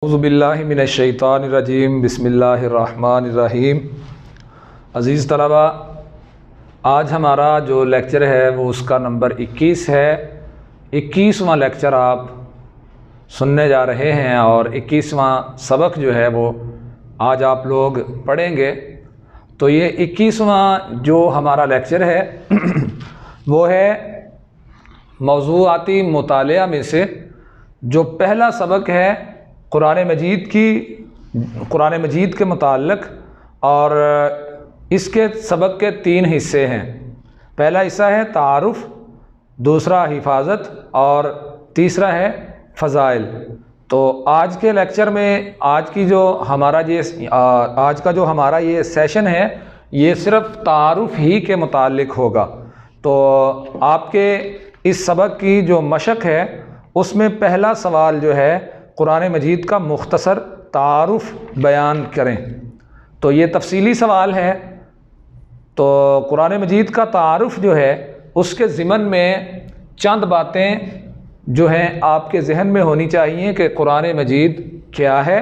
اعوذ باللہ من الشیطان الرجیم بسم اللہ الرحمن الرحیم۔ عزیز طلبہ، آج ہمارا جو لیکچر ہے وہ اس کا نمبر 21 ہے۔ 21واں لیکچر آپ سننے جا رہے ہیں اور 21واں سبق جو ہے وہ آج آپ لوگ پڑھیں گے۔ تو یہ 21واں جو ہمارا لیکچر ہے وہ ہے موضوعاتی مطالعہ میں سے جو پہلا سبق ہے قرآن مجید کے متعلق، اور اس کے سبق کے 3 حصے ہیں۔ پہلا حصہ ہے تعارف، دوسرا حفاظت اور تیسرا ہے فضائل۔ تو آج کے لیکچر میں آج کا جو ہمارا یہ سیشن ہے یہ صرف تعارف ہی کے متعلق ہوگا۔ تو آپ کے اس سبق کی جو مشق ہے اس میں پہلا سوال جو ہے قرآن مجید کا مختصر تعارف بیان کریں۔ تو یہ تفصیلی سوال ہے۔ تو قرآن مجید کا تعارف جو ہے اس کے ضمن میں چند باتیں جو ہیں آپ کے ذہن میں ہونی چاہیے کہ قرآن مجید کیا ہے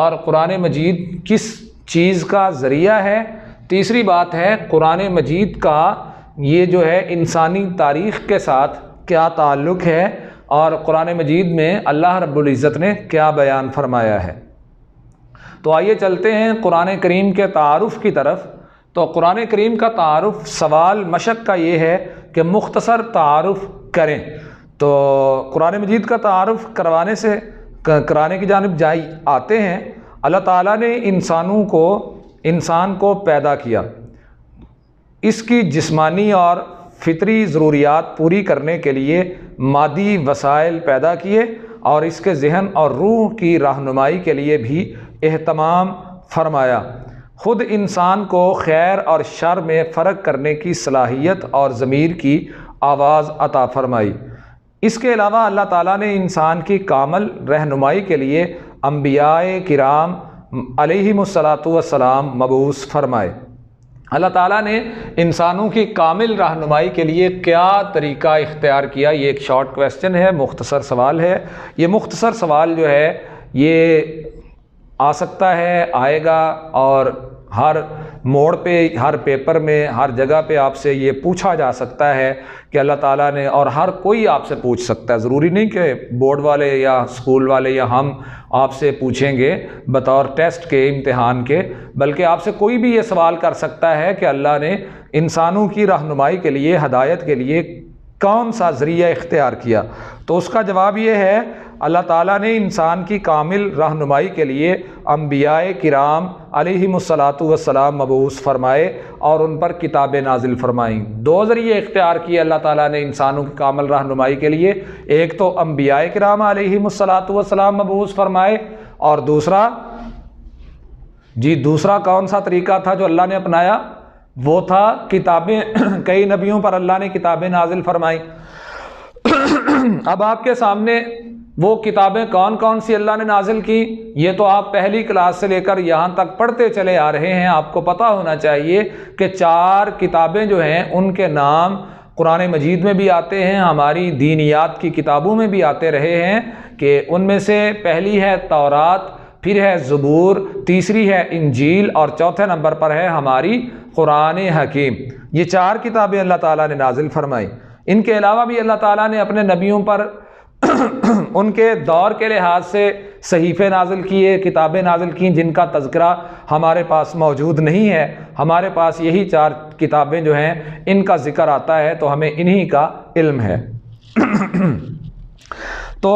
اور قرآن مجید کس چیز کا ذریعہ ہے۔ تیسری بات ہے قرآن مجید کا یہ جو ہے انسانی تاریخ کے ساتھ کیا تعلق ہے، اور قرآن مجید میں اللہ رب العزت نے کیا بیان فرمایا ہے۔ تو آئیے چلتے ہیں قرآن کریم کے تعارف کی طرف۔ تو قرآن کریم کا تعارف، سوال مشق کا یہ ہے کہ مختصر تعارف کریں۔ تو قرآن مجید کا تعارف کرانے کی جانب آتے ہیں۔ اللہ تعالیٰ نے انسان کو پیدا کیا، اس کی جسمانی اور فطری ضروریات پوری کرنے کے لیے مادی وسائل پیدا کیے، اور اس کے ذہن اور روح کی رہنمائی کے لیے بھی اہتمام فرمایا۔ خود انسان کو خیر اور شر میں فرق کرنے کی صلاحیت اور ضمیر کی آواز عطا فرمائی۔ اس کے علاوہ اللہ تعالیٰ نے انسان کی کامل رہنمائی کے لیے انبیاء کرام علیہم الصلاۃ والسلام مبعوث فرمائے۔ اللہ تعالیٰ نے انسانوں کی کامل رہنمائی کے لیے کیا طریقہ اختیار کیا؟ یہ ایک شارٹ کویسچن ہے، مختصر سوال ہے۔ یہ مختصر سوال جو ہے یہ آ سکتا ہے، آئے گا، اور ہر موڑ پہ، ہر پیپر میں، ہر جگہ پہ آپ سے یہ پوچھا جا سکتا ہے کہ اللہ تعالیٰ نے، اور ہر کوئی آپ سے پوچھ سکتا ہے۔ ضروری نہیں کہ بورڈ والے یا اسکول والے یا ہم آپ سے پوچھیں گے بطور ٹیسٹ کے، امتحان کے، بلکہ آپ سے کوئی بھی یہ سوال کر سکتا ہے کہ اللہ نے انسانوں کی رہنمائی کے لیے، ہدایت کے لیے کون سا ذریعہ اختیار کیا؟ تو اس کا جواب یہ ہے اللہ تعالیٰ نے انسان کی کامل رہنمائی کے لیے انبیاء کرام علیہم الصلاۃ والسلام مبعوث فرمائے اور ان پر کتابیں نازل فرمائیں۔ 2 ذریعے اختیار کیے اللہ تعالیٰ نے انسانوں کی کامل رہنمائی کے لیے۔ ایک تو انبیاء کرام علیہم الصلاۃ والسلام مبعوث فرمائے، اور دوسرا کون سا طریقہ تھا جو اللہ نے اپنایا؟ وہ تھا کتابیں۔ کئی نبیوں پر اللہ نے کتابیں نازل فرمائیں۔ اب آپ کے سامنے وہ کتابیں کون سی اللہ نے نازل کی، یہ تو آپ پہلی کلاس سے لے کر یہاں تک پڑھتے چلے آ رہے ہیں۔ آپ کو پتہ ہونا چاہیے کہ 4 کتابیں جو ہیں ان کے نام قرآن مجید میں بھی آتے ہیں، ہماری دینیات کی کتابوں میں بھی آتے رہے ہیں، کہ ان میں سے پہلی ہے تورات، پھر ہے زبور، تیسری ہے انجیل، اور چوتھے نمبر پر ہے ہماری قرآن حکیم۔ یہ 4 کتابیں اللہ تعالیٰ نے نازل فرمائی۔ ان کے علاوہ بھی اللہ تعالیٰ نے اپنے نبیوں پر ان کے دور کے لحاظ سے صحیفے نازل کیے، کتابیں نازل کیں، جن کا تذکرہ ہمارے پاس موجود نہیں ہے۔ ہمارے پاس یہی 4 کتابیں جو ہیں ان کا ذکر آتا ہے، تو ہمیں انہی کا علم ہے۔ تو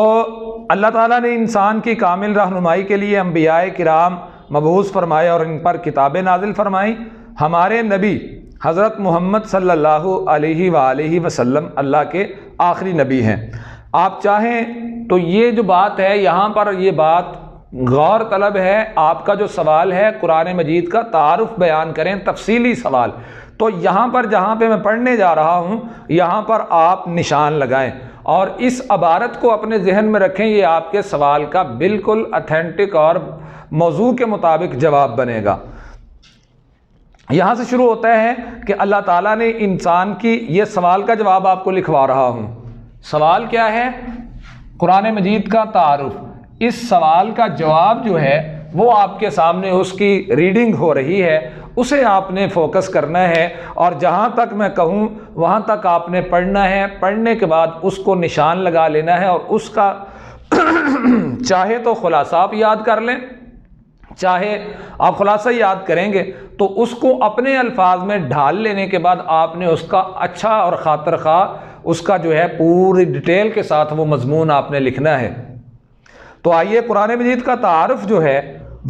اللہ تعالیٰ نے انسان کی کامل رہنمائی کے لیے انبیاء کرام مبعوث فرمائے اور ان پر کتابیں نازل فرمائیں۔ ہمارے نبی حضرت محمد صلی اللہ علیہ وآلہ وسلم اللہ کے آخری نبی ہیں۔ آپ چاہیں تو یہ جو بات ہے یہاں پر، یہ بات غور طلب ہے۔ آپ کا جو سوال ہے قرآن مجید کا تعارف بیان کریں، تفصیلی سوال، تو یہاں پر جہاں پہ میں پڑھنے جا رہا ہوں یہاں پر آپ نشان لگائیں اور اس عبارت کو اپنے ذہن میں رکھیں۔ یہ آپ کے سوال کا بالکل اتھینٹک اور موضوع کے مطابق جواب بنے گا۔ یہاں سے شروع ہوتا ہے کہ اللہ تعالیٰ نے انسان کی، یہ سوال کا جواب آپ کو لکھوا رہا ہوں۔ سوال کیا ہے؟ قرآن مجید کا تعارف۔ اس سوال کا جواب جو ہے وہ آپ کے سامنے اس کی ریڈنگ ہو رہی ہے، اسے آپ نے فوکس کرنا ہے، اور جہاں تک میں کہوں وہاں تک آپ نے پڑھنا ہے۔ پڑھنے کے بعد اس کو نشان لگا لینا ہے، اور اس کا چاہے تو خلاصہ آپ یاد کر لیں، چاہے آپ خلاصہ یاد کریں گے تو اس کو اپنے الفاظ میں ڈھال لینے کے بعد آپ نے اس کا اچھا اور خاطر خواہ اس کا جو ہے پوری ڈیٹیل کے ساتھ وہ مضمون آپ نے لکھنا ہے۔ تو آئیے قرآن مجید کا تعارف جو ہے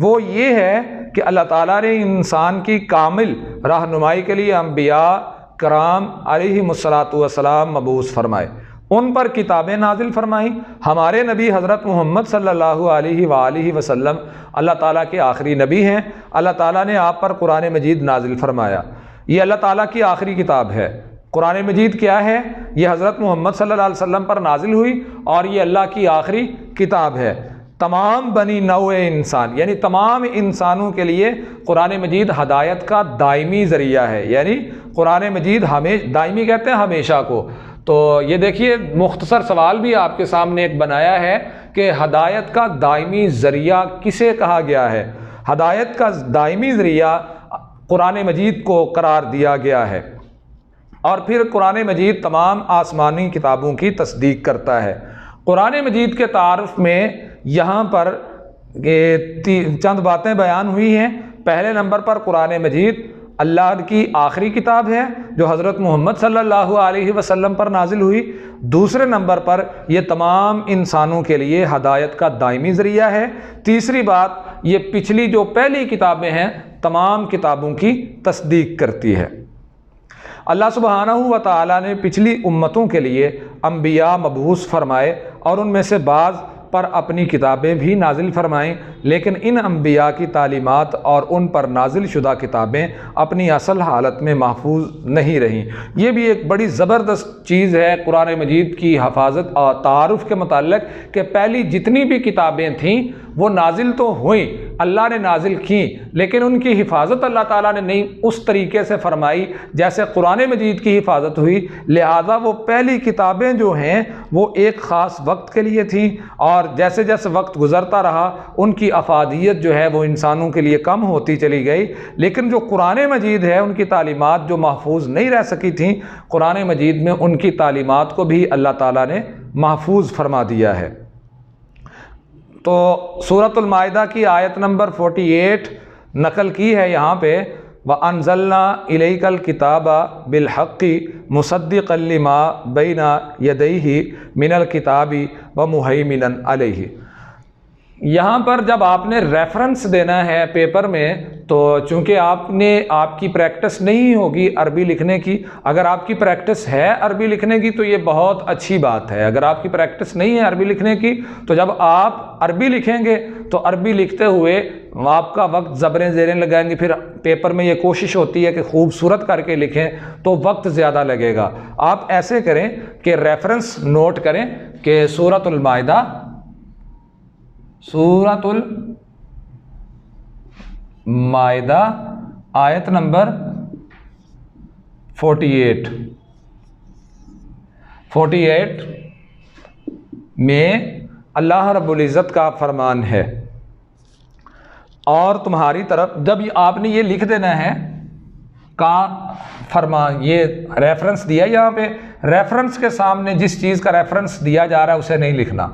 وہ یہ ہے کہ اللہ تعالیٰ نے انسان کی کامل رہنمائی کے لیے انبیاء کرام علیہم الصلاۃ والسلام مبعوث فرمائے، ان پر کتابیں نازل فرمائیں۔ ہمارے نبی حضرت محمد صلی اللہ علیہ وآلہ وسلم اللہ تعالیٰ کے آخری نبی ہیں۔ اللہ تعالیٰ نے آپ پر قرآن مجید نازل فرمایا، یہ اللہ تعالیٰ کی آخری کتاب ہے۔ قرآن مجید کیا ہے؟ یہ حضرت محمد صلی اللہ علیہ وسلم پر نازل ہوئی اور یہ اللہ کی آخری کتاب ہے۔ تمام بنی نوع انسان یعنی تمام انسانوں کے لیے قرآن مجید ہدایت کا دائمی ذریعہ ہے، یعنی قرآن مجید دائمی کہتے ہیں ہمیشہ کو۔ تو یہ دیکھیے مختصر سوال بھی آپ کے سامنے ایک بنایا ہے کہ ہدایت کا دائمی ذریعہ کسے کہا گیا ہے؟ ہدایت کا دائمی ذریعہ قرآن مجید کو قرار دیا گیا ہے، اور پھر قرآن مجید تمام آسمانی کتابوں کی تصدیق کرتا ہے۔ قرآن مجید کے تعارف میں یہاں پر چند باتیں بیان ہوئی ہیں۔ پہلے نمبر پر قرآن مجید اللہ کی آخری کتاب ہے جو حضرت محمد صلی اللہ علیہ وسلم پر نازل ہوئی۔ دوسرے نمبر پر یہ تمام انسانوں کے لیے ہدایت کا دائمی ذریعہ ہے۔ تیسری بات، یہ پچھلی جو پہلی کتابیں ہیں تمام کتابوں کی تصدیق کرتی ہے۔ اللہ سبحانہ و تعالیٰ نے پچھلی امتوں کے لیے انبیاء مبعوث فرمائے اور ان میں سے بعض پر اپنی کتابیں بھی نازل فرمائیں، لیکن ان انبیاء کی تعلیمات اور ان پر نازل شدہ کتابیں اپنی اصل حالت میں محفوظ نہیں رہیں۔ یہ بھی ایک بڑی زبردست چیز ہے قرآن مجید کی حفاظت اور تعارف کے متعلق کہ پہلی جتنی بھی کتابیں تھیں وہ نازل تو ہوئیں، اللہ نے نازل کیں، لیکن ان کی حفاظت اللہ تعالیٰ نے نہیں اس طریقے سے فرمائی جیسے قرآن مجید کی حفاظت ہوئی۔ لہذا وہ پہلی کتابیں جو ہیں وہ ایک خاص وقت کے لیے تھیں، اور جیسے جیسے وقت گزرتا رہا ان کی افادیت جو ہے وہ انسانوں کے لیے کم ہوتی چلی گئی، لیکن جو قرآن مجید ہے ان کی تعلیمات جو محفوظ نہیں رہ سکی تھیں، قرآن مجید میں ان کی تعلیمات کو بھی اللہ تعالیٰ نے محفوظ فرما دیا ہے۔ تو سورۃ المائدہ کی آیت نمبر 48 نقل کی ہے یہاں پہ، وَأَنزَلْنَا إِلَيْكَ الْكِتَابَ بِالْحَقِّ مُصَدِّقًا لِمَا بَيْنَ يَدَيْهِ مِنَ الْكِتَابِ وَمُهَيْمِنًا عَلَيْهِ۔ یہاں پر جب آپ نے ریفرنس دینا ہے پیپر میں تو چونکہ آپ کی پریکٹس نہیں ہوگی عربی لکھنے کی، اگر آپ کی پریکٹس ہے عربی لکھنے کی تو یہ بہت اچھی بات ہے۔ اگر آپ کی پریکٹس نہیں ہے عربی لکھنے کی تو جب آپ عربی لکھیں گے تو عربی لکھتے ہوئے آپ کا وقت زبریں زیریں لگائیں گے، پھر پیپر میں یہ کوشش ہوتی ہے کہ خوبصورت کر کے لکھیں تو وقت زیادہ لگے گا۔ آپ ایسے کریں کہ ریفرنس نوٹ کریں کہ سورۃ المائدہ آیت نمبر 48 میں اللہ رب العزت کا فرمان ہے، اور تمہاری طرف جب آپ نے یہ لکھ دینا ہے کا فرمان، یہ ریفرنس دیا یہاں پہ، ریفرنس کے سامنے جس چیز کا ریفرنس دیا جا رہا ہے اسے نہیں لکھنا،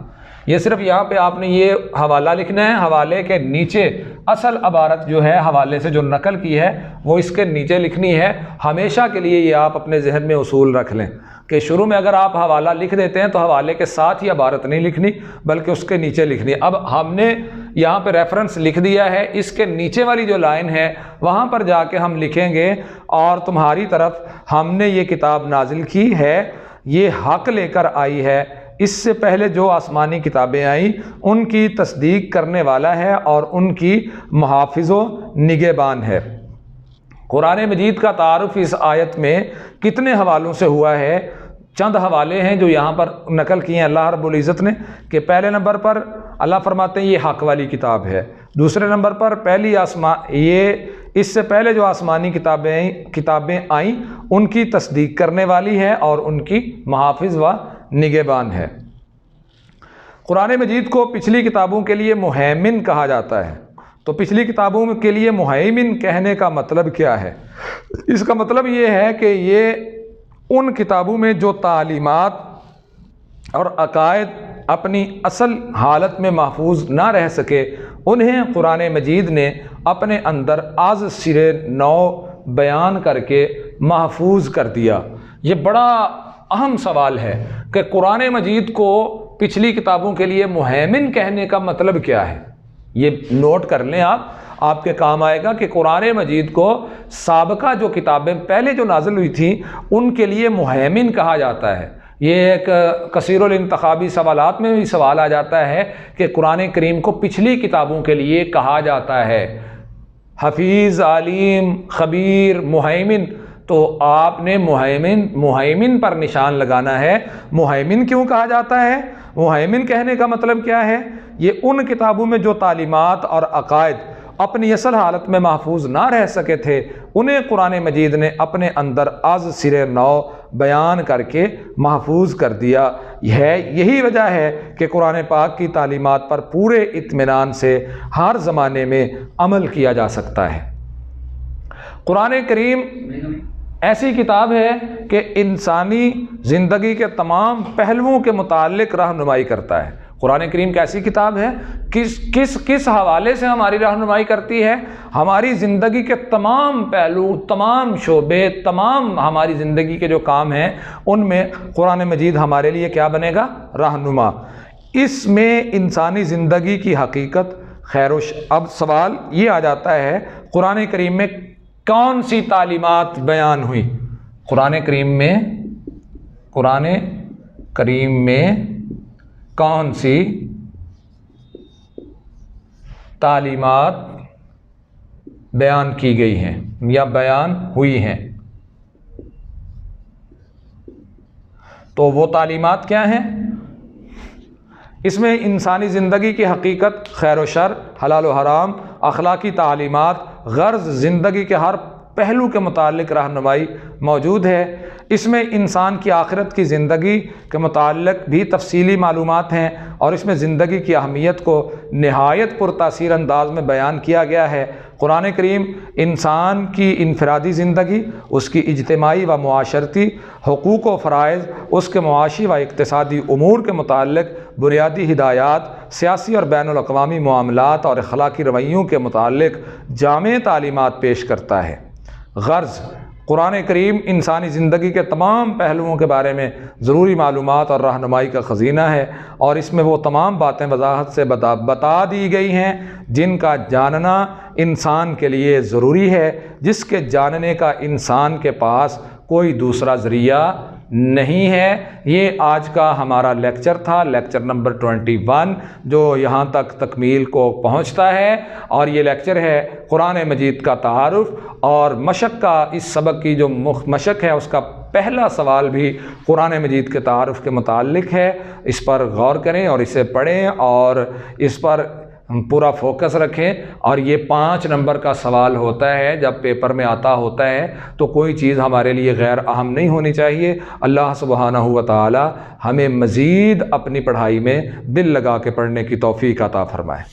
یہ صرف یہاں پہ آپ نے یہ حوالہ لکھنا ہے، حوالے کے نیچے اصل عبارت جو ہے حوالے سے جو نقل کی ہے وہ اس کے نیچے لکھنی ہے۔ ہمیشہ کے لیے یہ آپ اپنے ذہن میں اصول رکھ لیں کہ شروع میں اگر آپ حوالہ لکھ دیتے ہیں تو حوالے کے ساتھ ہی عبارت نہیں لکھنی بلکہ اس کے نیچے لکھنی۔ اب ہم نے یہاں پہ ریفرنس لکھ دیا ہے، اس کے نیچے والی جو لائن ہے وہاں پر جا کے ہم لکھیں گے، اور تمہاری طرف ہم نے یہ کتاب نازل کی ہے، یہ حق لے کر آئی ہے، اس سے پہلے جو آسمانی کتابیں آئیں ان کی تصدیق کرنے والا ہے اور ان کی محافظ و نگہبان ہے۔ قرآن مجید کا تعارف اس آیت میں کتنے حوالوں سے ہوا ہے؟ چند حوالے ہیں جو یہاں پر نقل کیے ہیں اللہ رب العزت نے، کہ پہلے نمبر پر اللہ فرماتے ہیں یہ حق والی کتاب ہے، دوسرے نمبر پر یہ اس سے پہلے جو آسمانی کتابیں آئیں ان کی تصدیق کرنے والی ہے اور ان کی محافظ و نگہبان ہے۔ قرآن مجید کو پچھلی کتابوں کے لیے مہیمن کہا جاتا ہے، تو پچھلی کتابوں کے لیے مہیمن کہنے کا مطلب کیا ہے؟ اس کا مطلب یہ ہے کہ یہ ان کتابوں میں جو تعلیمات اور عقائد اپنی اصل حالت میں محفوظ نہ رہ سکے، انہیں قرآن مجید نے اپنے اندر از سرے نو بیان کر کے محفوظ کر دیا۔ یہ بڑا اہم سوال ہے کہ قرآن مجید کو پچھلی کتابوں کے لیے مہیمن کہنے کا مطلب کیا ہے؟ یہ نوٹ کر لیں آپ کے کام آئے گا کہ قرآن مجید کو سابقہ جو کتابیں پہلے جو نازل ہوئی تھیں ان کے لیے مہیمن کہا جاتا ہے۔ یہ ایک کثیر الانتخابی سوالات میں بھی سوال آ جاتا ہے کہ قرآن کریم کو پچھلی کتابوں کے لیے کہا جاتا ہے حفیظ، علیم، خبیر، مہیمن، تو آپ نے مہیمن پر نشان لگانا ہے۔ مہیمن کیوں کہا جاتا ہے؟ مہیمن کہنے کا مطلب کیا ہے؟ یہ ان کتابوں میں جو تعلیمات اور عقائد اپنی اصل حالت میں محفوظ نہ رہ سکے تھے، انہیں قرآن مجید نے اپنے اندر از سرے نو بیان کر کے محفوظ کر دیا ہے۔ یہی وجہ ہے کہ قرآن پاک کی تعلیمات پر پورے اطمینان سے ہر زمانے میں عمل کیا جا سکتا ہے۔ قرآن کریم ایسی کتاب ہے کہ انسانی زندگی کے تمام پہلوؤں کے متعلق رہنمائی کرتا ہے۔ قرآن کریم کیسی کتاب ہے؟ کس حوالے سے ہماری رہنمائی کرتی ہے؟ ہماری زندگی کے تمام پہلو، تمام شعبے، تمام ہماری زندگی کے جو کام ہیں ان میں قرآن مجید ہمارے لیے کیا بنے گا؟ رہنما۔ اس میں انسانی زندگی کی حقیقت، اب سوال یہ آ جاتا ہے قرآن کریم میں کون سی تعلیمات بیان ہوئی؟ قرآن کریم میں کون سی تعلیمات بیان کی گئی ہیں یا بیان ہوئی ہیں؟ تو وہ تعلیمات کیا ہیں؟ اس میں انسانی زندگی کی حقیقت، خیر و شر، حلال و حرام، اخلاقی تعلیمات، غرض، زندگی کے ہر پہلو کے متعلق رہنمائی موجود ہے۔ اس میں انسان کی آخرت کی زندگی کے متعلق بھی تفصیلی معلومات ہیں، اور اس میں زندگی کی اہمیت کو نہایت پرتاثیر انداز میں بیان کیا گیا ہے۔ قرآن کریم انسان کی انفرادی زندگی، اس کی اجتماعی و معاشرتی حقوق و فرائض، اس کے معاشی و اقتصادی امور کے متعلق بنیادی ہدایات، سیاسی اور بین الاقوامی معاملات اور اخلاقی رویوں کے متعلق جامع تعلیمات پیش کرتا ہے۔ غرض، قرآن کریم انسانی زندگی کے تمام پہلوؤں کے بارے میں ضروری معلومات اور رہنمائی کا خزینہ ہے، اور اس میں وہ تمام باتیں وضاحت سے بتا دی گئی ہیں جن کا جاننا انسان کے لیے ضروری ہے، جس کے جاننے کا انسان کے پاس کوئی دوسرا ذریعہ نہیں ہے۔ یہ آج کا ہمارا لیکچر تھا، لیکچر نمبر 21، جو یہاں تک تکمیل کو پہنچتا ہے، اور یہ لیکچر ہے قرآن مجید کا تعارف اور مشق کا۔ اس سبق کی جو مشق ہے اس کا پہلا سوال بھی قرآن مجید کے تعارف کے متعلق ہے۔ اس پر غور کریں اور اسے پڑھیں اور اس پر پورا فوکس رکھیں، اور یہ 5 نمبر کا سوال ہوتا ہے جب پیپر میں آتا ہوتا ہے تو کوئی چیز ہمارے لیے غیر اہم نہیں ہونی چاہیے۔ اللہ سبحانہ و تعالی ہمیں مزید اپنی پڑھائی میں دل لگا کے پڑھنے کی توفیق عطا فرمائے۔